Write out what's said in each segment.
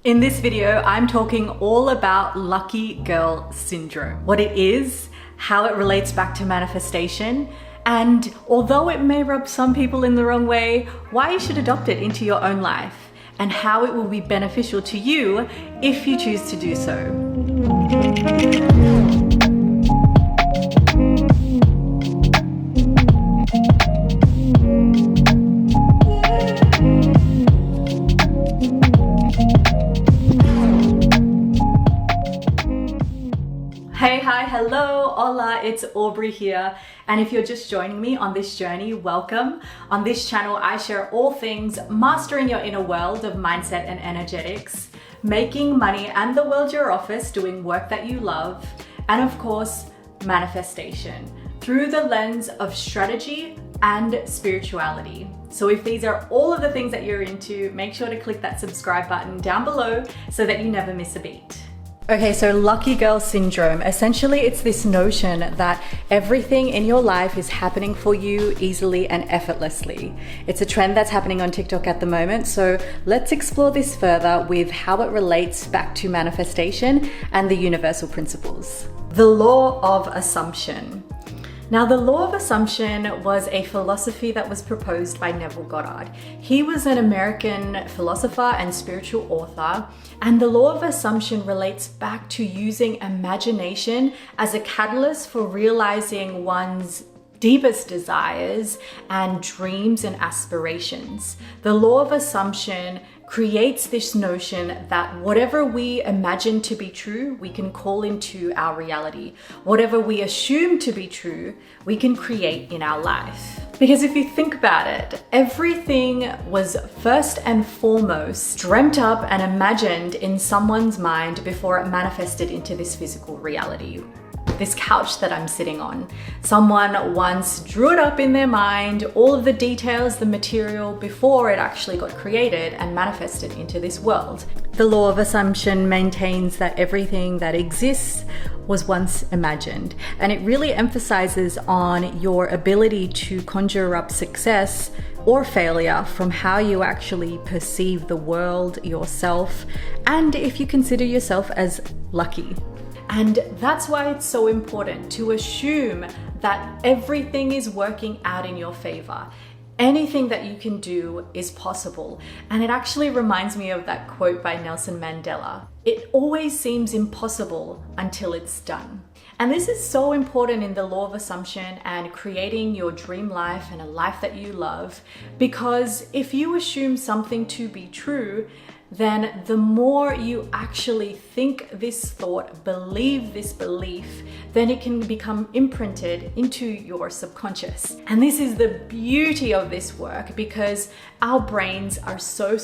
In this video, I'm talking all about lucky girl syndrome, what it is, how it relates back to manifestation, and although it may rub some people in the wrong way, why you should adopt it into your own life and how it will be beneficial to you if you choose to do so. Hey, hi, hello, hola, it's Aubrey here. And if you're just joining me on this journey, welcome. On this channel, I share all things mastering your inner world of mindset and energetics, making money and the world your office, doing work that you love, and of course, manifestation through the lens of strategy and spirituality. So if these are all of the things that you're into, make sure to click that subscribe button down below so that you never miss a beat. Okay, so lucky girl syndrome. Essentially, it's this notion that everything in your life is happening for you easily and effortlessly. It's a trend that's happening on TikTok at the moment. So let's explore this further with how it relates back to manifestation and the universal principles. The law of assumption. Now, the law of assumption was a philosophy that was proposed by Neville Goddard. He was an American philosopher and spiritual author, and the law of assumption relates back to using imagination as a catalyst for realizing one's deepest desires and dreams and aspirations. The law of assumption creates this notion that whatever we imagine to be true, we can call into our reality. Whatever we assume to be true, we can create in our life. Because if you think about it, everything was first and foremost dreamt up and imagined in someone's mind before it manifested into this physical reality. This couch that I'm sitting on. Someone once drew it up in their mind, all of the details, the material, before it actually got created and manifested into this world. The law of assumption maintains that everything that exists was once imagined, and it really emphasizes on your ability to conjure up success or failure from how you actually perceive the world, yourself, and if you consider yourself as lucky. And that's why it's so important to assume that everything is working out in your favor. Anything that you can do is possible. And it actually reminds me of that quote by Nelson Mandela. It always seems impossible until it's done. And this is so important in the law of assumption and creating your dream life and a life that you love, because if you assume something to be true, then the more you actually think this thought, believe this belief, then it can become imprinted into your subconscious. And this is the beauty of this work, because our brains are so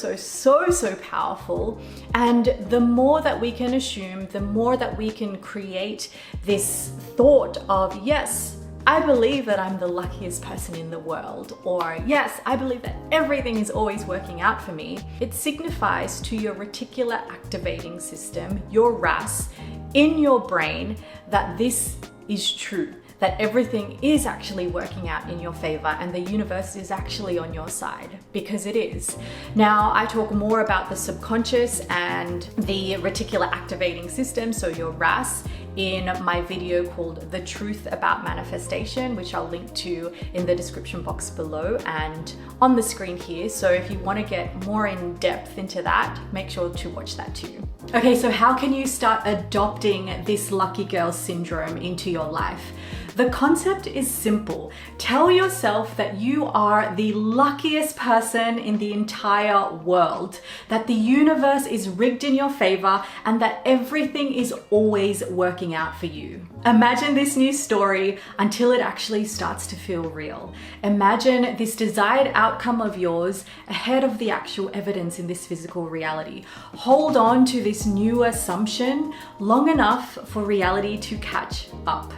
powerful. And the more that we can assume, the more that we can create this thought of, yes, I believe that I'm the luckiest person in the world, or yes, I believe that everything is always working out for me. It signifies to your reticular activating system, your RAS, in your brain that this is true, that everything is actually working out in your favor and the universe is actually on your side, because it is. Now, I talk more about the subconscious and the reticular activating system, so your RAS, in my video called The Truth About Manifestation, which I'll link to in the description box below and on the screen here. So if you want to get more in depth into that, make sure to watch that too. Okay, so how can you start adopting this lucky girl syndrome into your life? The concept is simple. Tell yourself that you are the luckiest person in the entire world, that the universe is rigged in your favor, and that everything is always working out for you. Imagine this new story until it actually starts to feel real. Imagine this desired outcome of yours ahead of the actual evidence in this physical reality. Hold on to this new assumption long enough for reality to catch up.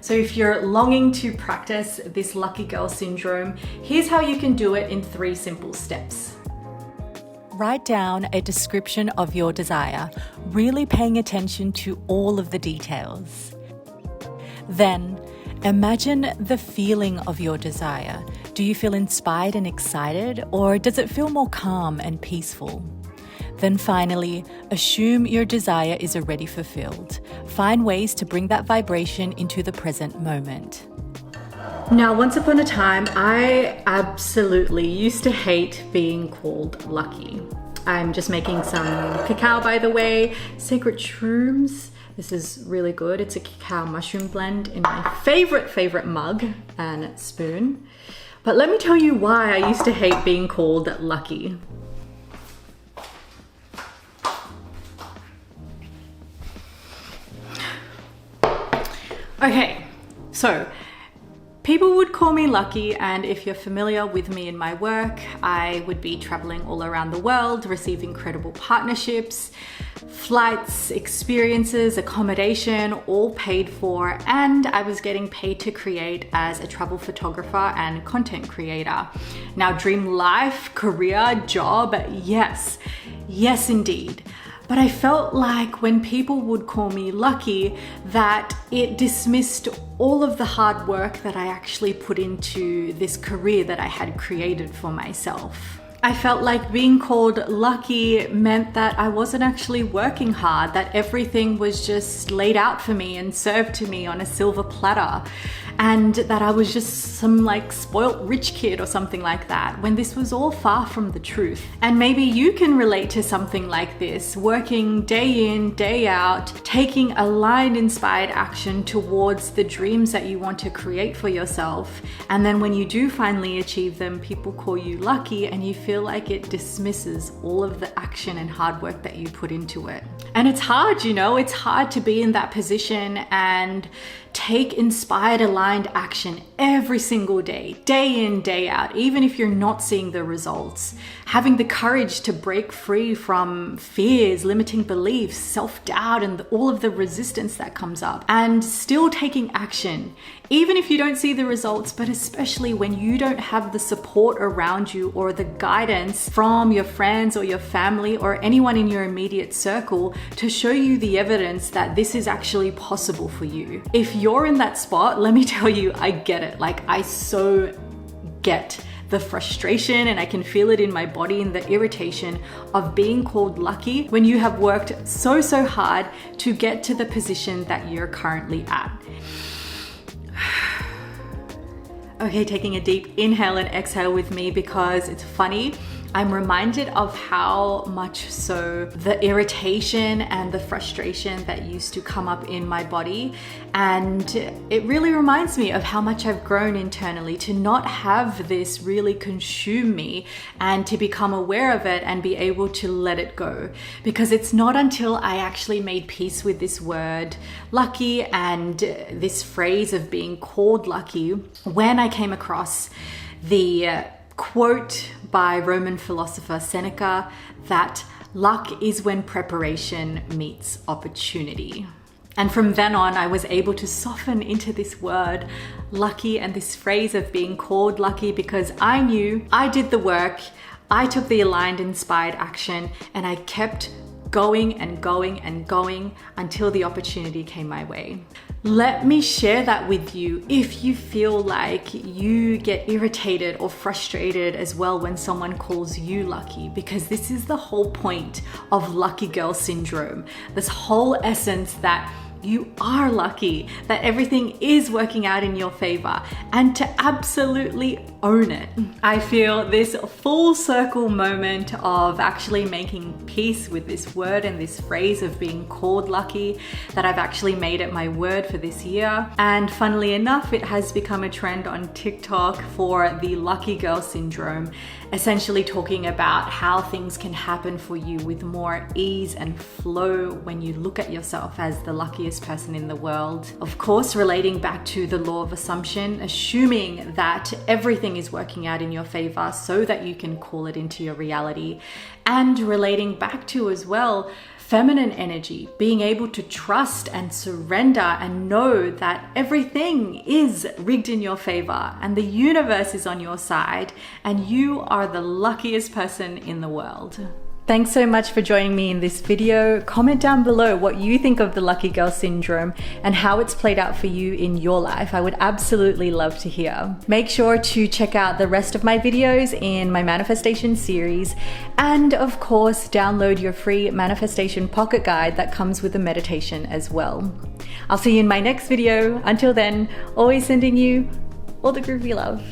So if you're longing to practice this lucky girl syndrome, here's how you can do it in 3 simple steps. Write down a description of your desire, really paying attention to all of the details. Then, imagine the feeling of your desire. Do you feel inspired and excited, or does it feel more calm and peaceful? Then finally, assume your desire is already fulfilled. Find ways to bring that vibration into the present moment. Now, once upon a time, I absolutely used to hate being called lucky. I'm just making some cacao, by the way, sacred shrooms. This is really good. It's a cacao mushroom blend in my favorite mug and spoon. But let me tell you why I used to hate being called lucky. Okay, so people would call me lucky, and if you're familiar with me in my work, I would be traveling all around the world, receiving incredible partnerships, flights, experiences, accommodation, all paid for, and I was getting paid to create as a travel photographer and content creator. Now, dream life, career, job, yes indeed. But I felt like when people would call me lucky, that it dismissed all of the hard work that I actually put into this career that I had created for myself. I felt like being called lucky meant that I wasn't actually working hard, that everything was just laid out for me and served to me on a silver platter, and that I was just some like spoilt rich kid or something like that, when this was all far from the truth. And maybe you can relate to something like this, working day in, day out, taking aligned, inspired action towards the dreams that you want to create for yourself. And then when you do finally achieve them, people call you lucky, and you feel like it dismisses all of the action and hard work that you put into it. And it's hard, it's hard to be in that position and take inspired, aligned action every single day in, day out, even if you're not seeing the results. Having the courage to break free from fears, limiting beliefs, self-doubt, and all of the resistance that comes up, and still taking action, even if you don't see the results, but especially when you don't have the support around you or the guidance from your friends or your family or anyone in your immediate circle to show you the evidence that this is actually possible for you. If you're in that spot, let me tell you, I get it. Like, I so get the frustration, and I can feel it in my body, and the irritation of being called lucky when you have worked so hard to get to the position that you're currently at. Okay, taking a deep inhale and exhale with me, because it's funny. I'm reminded of how much so the irritation and the frustration that used to come up in my body. And it really reminds me of how much I've grown internally to not have this really consume me, and to become aware of it and be able to let it go. Because it's not until I actually made peace with this word lucky and this phrase of being called lucky, when I came across the quote by Roman philosopher Seneca, that luck is when preparation meets opportunity. And from then on, I was able to soften into this word lucky and this phrase of being called lucky, because I knew I did the work, I took the aligned, inspired action, and I kept going and going and going until the opportunity came my way. Let me share that with you if you feel like you get irritated or frustrated as well when someone calls you lucky, because this is the whole point of lucky girl syndrome. This whole essence that you are lucky, that everything is working out in your favor, and to absolutely own it. I feel this full circle moment of actually making peace with this word and this phrase of being called lucky, that I've actually made it my word for this year. And funnily enough, it has become a trend on TikTok for the lucky girl syndrome, essentially talking about how things can happen for you with more ease and flow when you look at yourself as the luckiest person in the world. Of course, relating back to the law of assumption, assuming that everything is working out in your favor so that you can call it into your reality. And relating back to as well, feminine energy, being able to trust and surrender and know that everything is rigged in your favor and the universe is on your side and you are the luckiest person in the world. Thanks so much for joining me in this video. Comment down below what you think of the lucky girl syndrome and how it's played out for you in your life. I would absolutely love to hear. Make sure to check out the rest of my videos in my manifestation series, and of course, download your free manifestation pocket guide that comes with a meditation as well. I'll see you in my next video. Until then, always sending you all the groovy love.